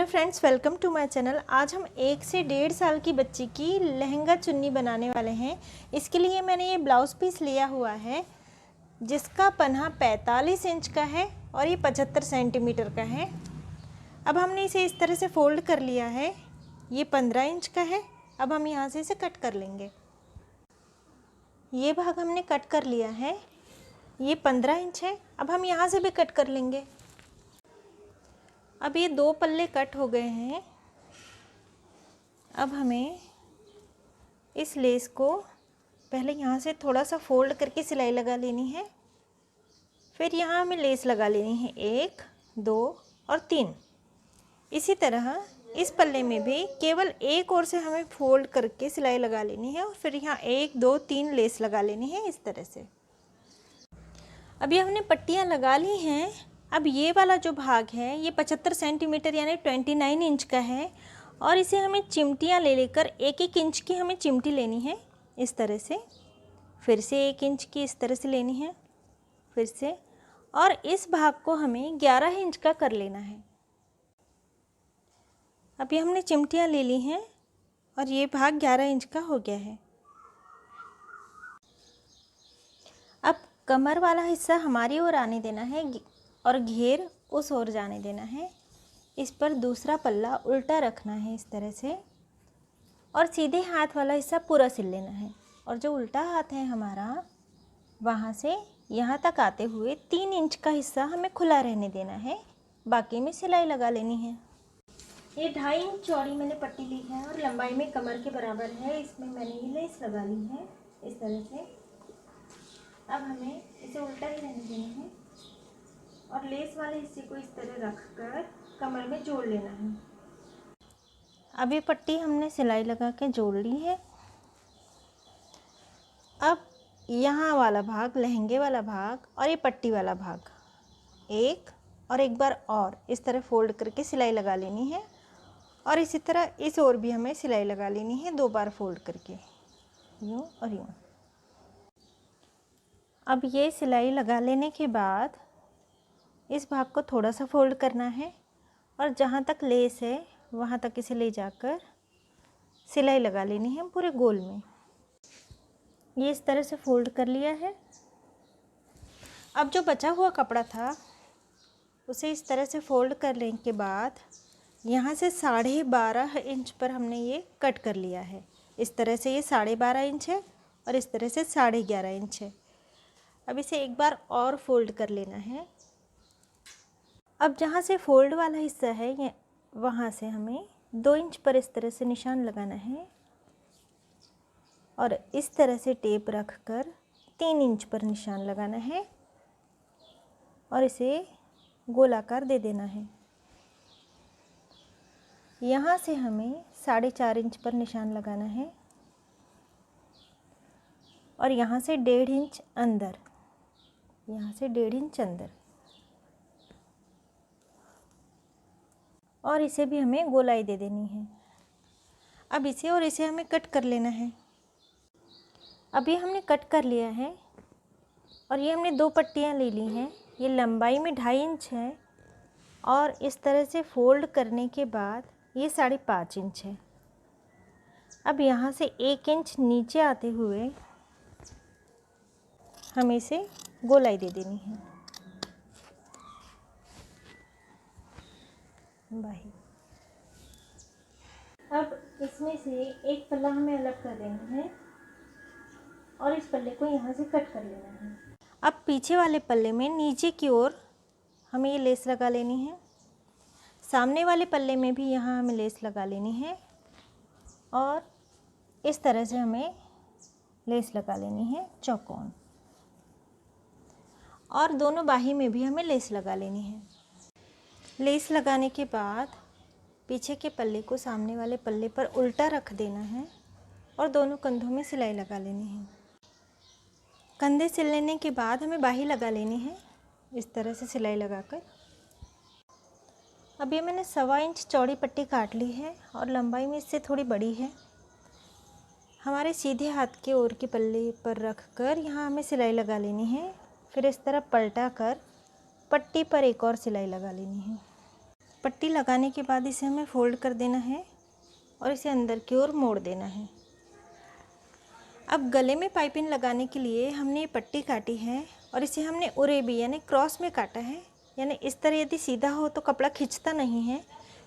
Hello friends, welcome to my channel. आज हम 1 से 1.5 साल की बच्ची की लहंगा चुन्नी बनाने वाले हैं। इसके लिए मैंने ये ब्लाउज़ पीस लिया हुआ है जिसका पन्हा 45 इंच का है और ये 75 सेंटीमीटर का है। अब हमने इसे इस तरह से फोल्ड कर लिया है। ये 15 इंच का है। अब हम यहाँ से इसे कट कर लेंगे। ये भाग हमने कट कर लिया है। ये 15 इंच है। अब हम यहाँ से भी कट कर लेंगे। अब ये 2 पल्ले कट हो गए हैं। अब हमें इस लेस को पहले यहाँ से थोड़ा सा फोल्ड करके सिलाई लगा लेनी है। फिर यहाँ हमें लेस लगा लेनी है 1, 2 और 3। इसी तरह इस पल्ले में भी केवल एक और से हमें फोल्ड करके सिलाई लगा लेनी है और फिर यहाँ 1, 2, 3 लेस लगा लेनी है इस तरह से। अभी हमने पट्टियाँ लगा ली हैं। अब ये वाला जो भाग है ये 75 सेंटीमीटर यानी 29 इंच का है और इसे हमें चिमटियाँ ले लेकर 1-1 इंच की हमें चिमटी लेनी है इस तरह से। फिर से 1 इंच की इस तरह से लेनी है फिर से, और इस भाग को हमें 11 इंच का कर लेना है। अभी हमने चिमटियाँ ले ली हैं और ये भाग 11 इंच का हो गया है। अब कमर वाला हिस्सा हमारी ओर आने देना है और घेर उस ओर जाने देना है। इस पर दूसरा पल्ला उल्टा रखना है इस तरह से और सीधे हाथ वाला हिस्सा पूरा सिल लेना है। और जो उल्टा हाथ है हमारा, वहाँ से यहाँ तक आते हुए 3 इंच का हिस्सा हमें खुला रहने देना है। बाकी में सिलाई लगा लेनी है। ये 2.5 इंच चौड़ी मैंने पट्टी ली है और लंबाई में कमर के बराबर है। इसमें मैंने ये लेस लगा ली है इस तरह से। अब हमें इसे उल्टा ही रहने देना है और लेस वाले हिस्से को इस तरह रखकर कमर में जोड़ लेना है। अब ये पट्टी हमने सिलाई लगा के जोड़ ली है। अब यहाँ वाला भाग, लहंगे वाला भाग और ये पट्टी वाला भाग एक और एक बार और इस तरह फोल्ड करके सिलाई लगा लेनी है और इसी तरह इस ओर भी हमें सिलाई लगा लेनी है 2 बार फोल्ड करके, यूँ और यूँ। अब ये सिलाई लगा लेने के बाद इस भाग को थोड़ा सा फोल्ड करना है और जहाँ तक लेस है वहाँ तक इसे ले जाकर सिलाई लगा लेनी है पूरे गोल में। ये इस तरह से फोल्ड कर लिया है। अब जो बचा हुआ कपड़ा था उसे इस तरह से फोल्ड करने के बाद यहाँ से 12.5 इंच पर हमने ये कट कर लिया है। इस तरह से ये 12.5 इंच है और इस तरह से 11.5 इंच है। अब इसे एक बार और फोल्ड कर लेना है। अब जहाँ से फोल्ड वाला हिस्सा है ये, वहाँ से हमें 2 इंच पर इस तरह से निशान लगाना है और इस तरह से टेप रखकर 3 इंच पर निशान लगाना है और इसे गोलाकार दे देना है। यहाँ से हमें 4.5 इंच पर निशान लगाना है और यहाँ से 1.5 इंच अंदर, यहाँ से 1.5 इंच अंदर, और इसे भी हमें गोलाई दे देनी है। अब इसे और इसे हमें कट कर लेना है। अभी हमने कट कर लिया है और ये हमने 2 पट्टियाँ ले ली हैं। ये लंबाई में 2.5 इंच है और इस तरह से फोल्ड करने के बाद ये 5.5 इंच है। अब यहाँ से 1 इंच नीचे आते हुए हमें इसे गोलाई दे देनी है। बाही। अब इसमें से एक पल्ला हमें अलग कर देना है और इस पल्ले को यहाँ से कट कर लेना है। अब पीछे वाले पल्ले में नीचे की ओर हमें ये लेस लगा लेनी है। सामने वाले पल्ले में भी यहाँ हमें लेस लगा लेनी है और इस तरह से हमें लेस लगा लेनी है चौकोन, और दोनों बाही में भी हमें लेस लगा लेनी है। लेस लगाने के बाद पीछे के पल्ले को सामने वाले पल्ले पर उल्टा रख देना है और दोनों कंधों में सिलाई लगा लेनी है। कंधे सिल लेने के बाद हमें बाही लगा लेनी है इस तरह से सिलाई लगाकर। अब ये मैंने 1.25 इंच चौड़ी पट्टी काट ली है और लंबाई में इससे थोड़ी बड़ी है। हमारे सीधे हाथ के ओर के पल्ले पर रख कर यहाँ हमें सिलाई लगा लेनी है। फिर इस तरह पलटा कर पट्टी पर एक और सिलाई लगा लेनी है। पट्टी लगाने के बाद इसे हमें फोल्ड कर देना है और इसे अंदर की ओर मोड़ देना है। अब गले में पाइपिंग लगाने के लिए हमने ये पट्टी काटी है और इसे हमने उरेबी यानी क्रॉस में काटा है। यानी इस तरह यदि सीधा हो तो कपड़ा खिंचता नहीं है,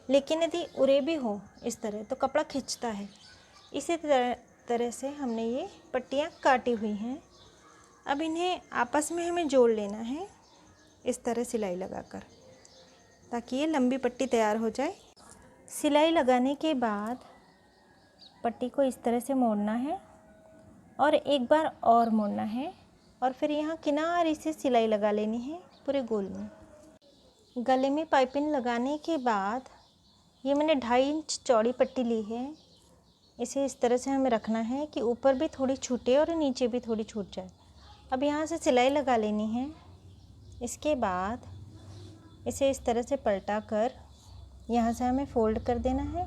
लेकिन यदि उरेबी हो इस तरह तो कपड़ा खिंचता है। इसी तरह से हमने ये पट्टियाँ काटी हुई हैं। अब इन्हें आपस में हमें जोड़ लेना है इस तरह सिलाई लगाकर, ताकि ये लंबी पट्टी तैयार हो जाए। सिलाई लगाने के बाद पट्टी को इस तरह से मोड़ना है और एक बार और मोड़ना है और फिर यहाँ किनारे से सिलाई लगा लेनी है पूरे गोल में। गले में पाइपिंग लगाने के बाद ये मैंने 2.5 इंच चौड़ी पट्टी ली है। इसे इस तरह से हमें रखना है कि ऊपर भी थोड़ी छूटे और नीचे भी थोड़ी छूट जाए। अब यहाँ से सिलाई लगा लेनी है। इसके बाद इसे इस तरह से पलटा कर यहाँ से हमें फ़ोल्ड कर देना है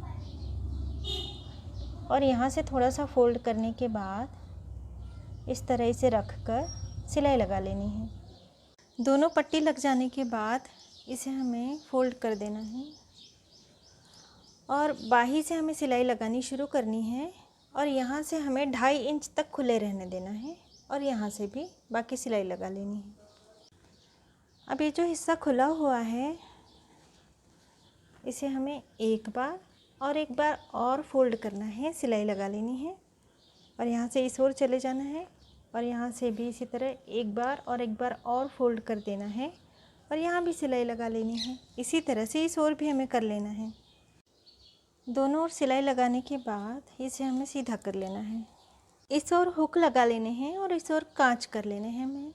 और यहाँ से थोड़ा सा फ़ोल्ड करने के बाद इस तरह इसे रख कर सिलाई लगा लेनी है। दोनों पट्टी लग जाने के बाद इसे हमें फ़ोल्ड कर देना है और बाही से हमें सिलाई लगानी शुरू करनी है और यहाँ से हमें 2.5 इंच तक खुले रहने देना है और यहाँ से भी बाकी सिलाई लगा लेनी है। अब ये जो हिस्सा खुला हुआ है इसे हमें एक बार और फ़ोल्ड करना है, सिलाई लगा लेनी है और यहाँ से इस ओर चले जाना है और यहाँ से भी इसी तरह एक बार और फ़ोल्ड कर देना है और यहाँ भी सिलाई लगा लेनी है। इसी तरह से इस ओर भी हमें कर लेना है। दोनों ओर सिलाई लगाने के बाद इसे हमें सीधा कर लेना है। इस ओर हुक लगा लेने हैं और इस ओर कांच कर लेने हैं हमें।